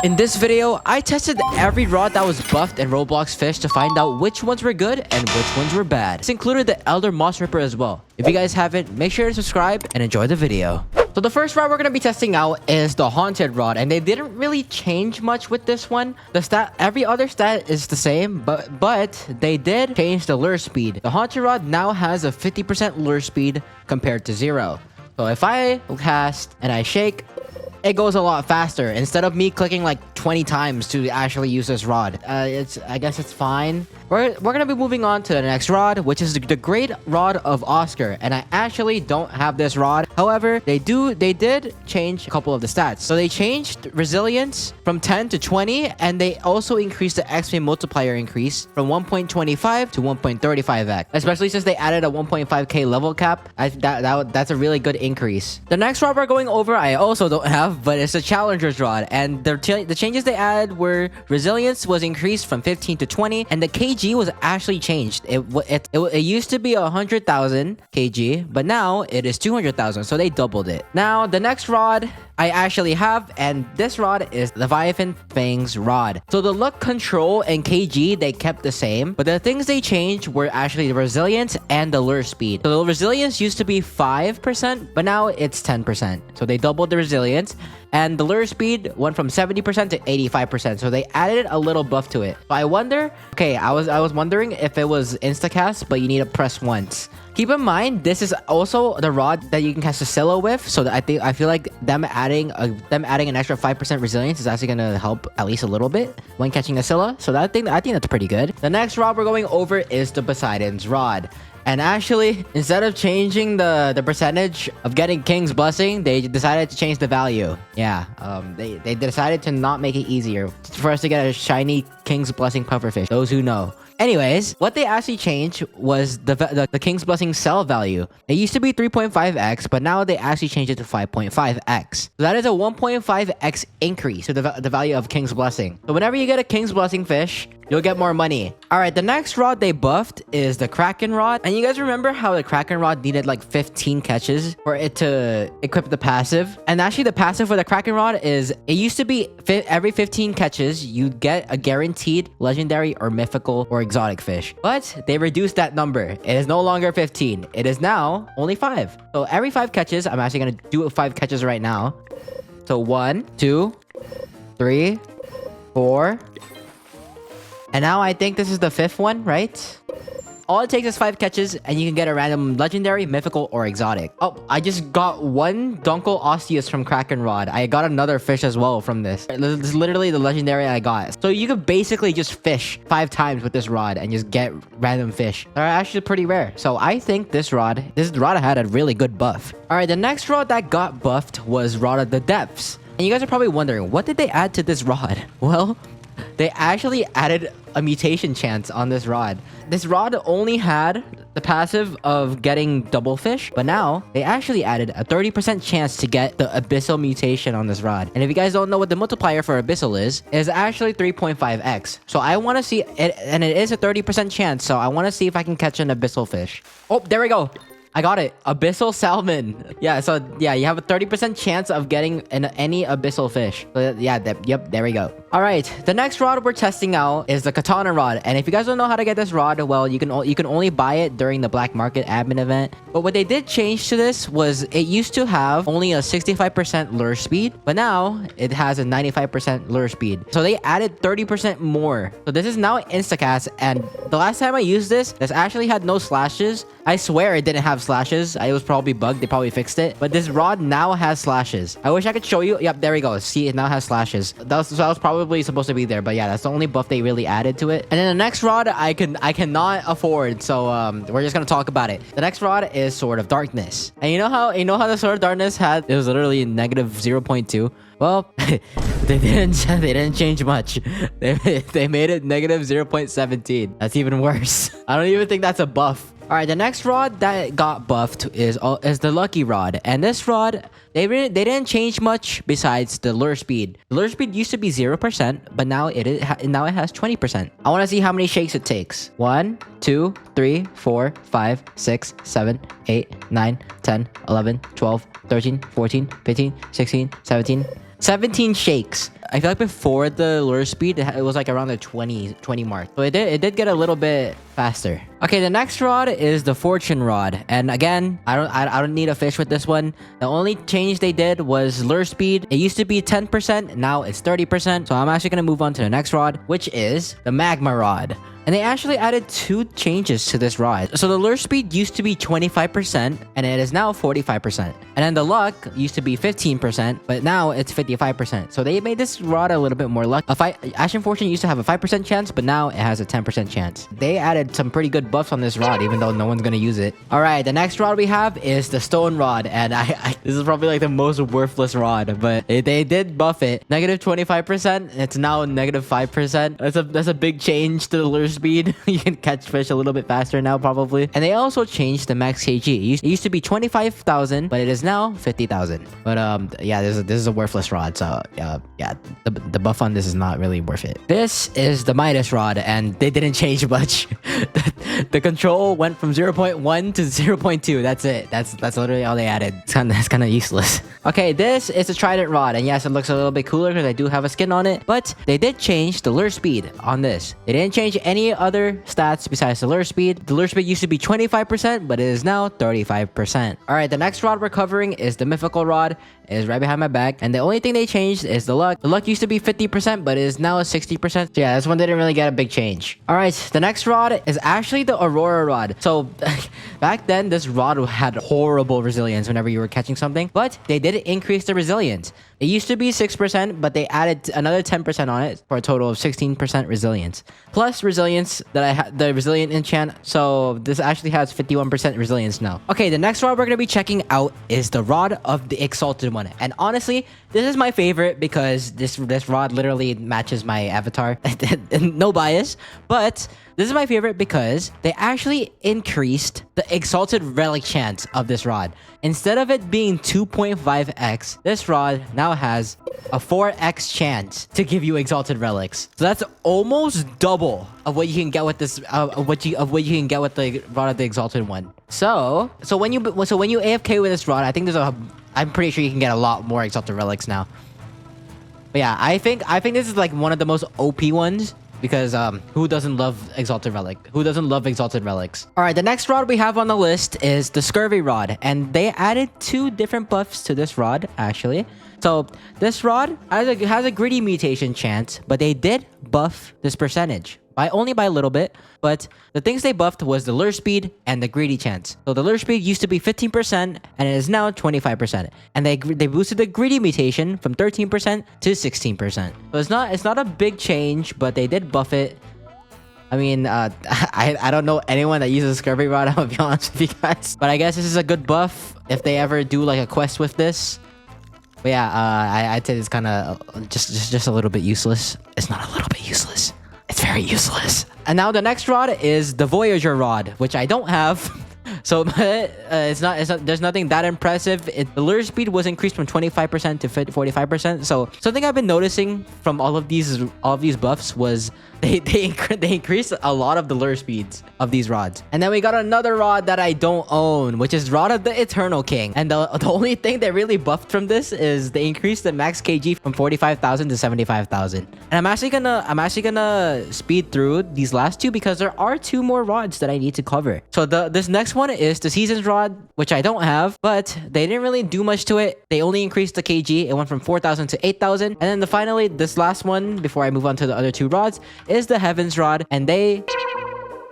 In this video, I tested every rod that was buffed in Roblox Fish to find out which ones were good and which ones were bad. This included the Elder Moss Ripper as well. If you guys haven't, make sure to subscribe and enjoy the video. So the first rod we're going to be testing out is the Haunted Rod, and they didn't really change much with this one. Every other stat is the same, but they did change the lure speed. The Haunted Rod now has a 50% lure speed compared to 0. So if I cast and I shake, it goes a lot faster instead of me clicking like 20 times to actually use this rod. I guess it's fine. We're gonna be moving on to the next rod, which is the Great Rod of Oscar, and I actually don't have this rod. However, they did change a couple of the stats. So they changed resilience from 10 to 20, and they also increased the XP multiplier increase from 1.25 to 1.35x. Especially since they added a 1.5k level cap. That's a really good increase. The next rod we're going over, I also don't have, but it's a Challenger's Rod, and the changes they added were resilience was increased from 15 to 20, and the KG was actually changed. It used to be 100,000 kg, but now it is 200,000, so they doubled it. Now the next rod I actually have, and this rod is Leviathan Fang's rod. So the luck control and kg they kept the same, but the things they changed were actually the resilience and the lure speed. So the resilience used to be 5%, but now it's 10%. So they doubled the resilience, and the lure speed went from 70% to 85%. So they added a little buff to it. So I wonder, okay, I was wondering if it was instacast, but you need to press once. Keep in mind, this is also the rod that you can cast a Scylla with, so that I feel like them adding an extra 5% resilience is actually gonna help at least a little bit when catching a Scylla. So I think that's pretty good. The next rod we're going over is the Poseidon's rod. And actually, instead of changing the percentage of getting King's Blessing, they decided to change the value. Yeah, they decided to not make it easier for us to get a shiny King's Blessing pufferfish. Those who know. Anyways, what they actually changed was the King's Blessing sell value. It used to be 3.5x, but now they actually changed it to 5.5x. So that is a 1.5x increase to the value of King's Blessing. So whenever you get a King's Blessing fish, you'll get more money. Alright, the next rod they buffed is the Kraken Rod. And you guys remember how the Kraken Rod needed like 15 catches for it to equip the passive? And actually the passive for the Kraken Rod is, it used to be every 15 catches, you'd get a guaranteed legendary or mythical or exotic fish. But they reduced that number. It is no longer 15. It is now only 5. So every 5 catches, I'm actually going to do 5 catches right now. So 1, 2, 3, 4... And now I think this is the 5th one, right? All it takes is 5 catches, and you can get a random legendary, mythical, or exotic. Oh, I just got 1 Dunkel Osteus from Kraken Rod. I got another fish as well from this. This is literally the legendary I got. So you could basically just fish 5 times with this rod and just get random fish. They're actually pretty rare. So I think this rod had a really good buff. Alright, the next rod that got buffed was Rod of the Depths. And you guys are probably wondering, what did they add to this rod? Well, they actually added a mutation chance on this rod. This rod only had the passive of getting double fish, but now they actually added a 30% chance to get the abyssal mutation on this rod. And if you guys don't know what the multiplier for abyssal is actually 3.5x. So I want to see it, and it is a 30% chance, so I want to see if I can catch an abyssal fish. Oh, there we go. I got it. Abyssal salmon. Yeah, so yeah, you have a 30% chance of getting any abyssal fish. So yeah, yep, there we go. All right, the next rod we're testing out is the Katana Rod. And if you guys don't know how to get this rod, well, you can only buy it during the black market admin event. But what they did change to this was it used to have only a 65% lure speed, but now it has a 95% lure speed. So they added 30% more. So this is now instacast, and the last time I used this actually had no slashes. I swear it didn't have slashes. It was probably bugged. They probably fixed it. But this rod now has slashes. I wish I could show you. Yep, there we go. See, it now has slashes. That was probably supposed to be there. But yeah, that's the only buff they really added to it. And then the next rod I cannot afford. So we're just gonna talk about it. The next rod is Sword of Darkness. And you know how the Sword of Darkness had, it was literally negative 0.2. Well, they didn't change much. They made it negative 0.17. That's even worse. I don't even think that's a buff. Alright, the next rod that got buffed is the Lucky Rod. And this rod, they didn't change much besides the lure speed. The lure speed used to be 0%, but now it has 20%. I want to see how many shakes it takes. 1, 2, 3, 4, 5, 6, 7, 8, 9, 10, 11, 12, 13, 14, 15, 16, 17. 17 shakes. I feel like before the lure speed, it was like around the 20 mark. So it did get a little bit faster. Okay, the next rod is the fortune rod. And again, I don't need a fish with this one. The only change they did was lure speed. It used to be 10%, now it's 30%. So I'm actually gonna move on to the next rod, which is the magma rod. And they actually added 2 changes to this rod. So the lure speed used to be 25%, and it is now 45%. And then the luck used to be 15%, but now it's 55%. So they made this rod a little bit more luck. Ashen Fortune used to have a 5% chance, but now it has a 10% chance. They added some pretty good buffs on this rod, even though no one's gonna use it. All right, the next rod we have is the stone rod. And this is probably like the most worthless rod, but they did buff it. Negative 25%, it's now negative 5%. That's a big change to the lure speed. You can catch fish a little bit faster now, probably. And they also changed the max kg. It used to be 25,000, but it is now 50,000. But yeah, this is a worthless rod. So yeah, the buff on this is not really worth it. This is the Midas rod, and they didn't change much. The control went from 0.1 to 0.2. That's it. That's literally all they added. That's kind of useless. Okay, this is a Trident rod, and yes, it looks a little bit cooler because I do have a skin on it. But they did change the lure speed on this. They didn't change any other stats besides the lure speed. The lure speed used to be 25%, but it is now 35%. All right, the next rod we're covering is the mythical rod. It is right behind my back, and the only thing they changed is the luck. The luck used to be 50%, but it is now 60%. So yeah, this one didn't really get a big change. All right, the next rod is actually the aurora rod. So back then, this rod had horrible resilience whenever you were catching something, but they did increase the resilience. It used to be 6%, but they added another 10% on it for a total of 16% resilience. Plus resilience that I had, the resilient enchant. So this actually has 51% resilience now. Okay, the next rod we're going to be checking out is the rod of the exalted one. And honestly, this is my favorite because this rod literally matches my avatar. No bias, but this is my favorite because they actually increased the exalted relic chance of this rod. Instead of it being 2.5x, this rod now has a 4x chance to give you exalted relics. So that's almost double of what you can get with this of what you can get with the rod of the exalted one. So when you AFK with this rod, I think I'm pretty sure you can get a lot more exalted relics now. But yeah, I think this is like one of the most OP ones. Because who doesn't love exalted relic? Who doesn't love exalted relics? All right, the next rod we have on the list is the Scurvy rod, and they added 2 different buffs to this rod actually. So this rod has a gritty mutation chance, but they did buff this percentage only by a little bit. But the things they buffed was the lure speed and the greedy chance. So the lure speed used to be 15% and it is now 25%. And they boosted the greedy mutation from 13% to 16%. So it's not a big change, but they did buff it. I mean, I don't know anyone that uses Scurvy rod, I'll be honest with you guys. But I guess this is a good buff if they ever do like a quest with this. But yeah, I'd say it's kind of just a little bit useless. It's not a little bit useless. It's very useless. And now the next rod is the Voyager rod, which I don't have. So it's not there's nothing that impressive. The lure speed was increased from 25% to 45%. So something I've been noticing from all of these buffs was they increased a lot of the lure speeds of these rods. And then we got another rod that I don't own, which is Rod of the Eternal King. And the only thing that really buffed from this is they increased the max kg from 45,000 to 75,000. And I'm actually gonna speed through these last 2 because there are 2 more rods that I need to cover. So this next one is the Seasons rod, which I don't have, but they didn't really do much to it. They only increased the kg. It went from 4,000 to 8,000. And then finally, this last one, before I move on to the other 2 rods, is the Heavens rod, and they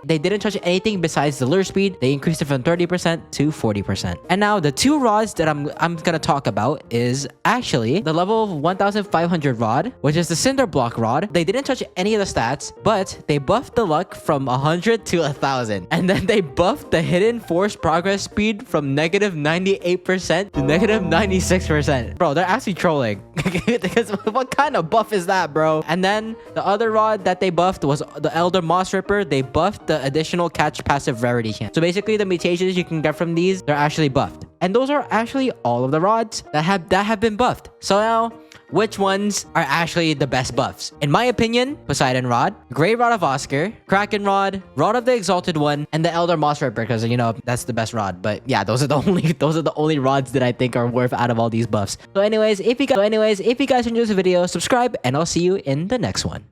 didn't touch anything besides the lure speed. They increased it from 30% to 40%. And now the 2 rods that I'm gonna talk about is actually the level 1500 rod, which is the cinderblock rod. They didn't touch any of the stats, but they buffed the luck from 100 to 1000. And then they buffed the hidden force progress speed from negative 98% to negative 96%. Bro, they're actually trolling. Because what kind of buff is that, bro? And then the other rod that they buffed was the Elder Moss Ripper. They buffed the additional catch passive rarity chance. So basically the mutations you can get from these, they're actually buffed. And those are actually all of the rods that have been buffed. So now which ones are actually the best buffs. In my opinion, Poseidon Rod, Grey Rod of Oscar, Kraken Rod, Rod of the Exalted One, and the Elder Moss Ripper, because you know that's the best rod. But yeah, those are the only rods that I think are worth out of all these buffs. So anyways, if you guys enjoyed this video, subscribe, and I'll see you in the next one.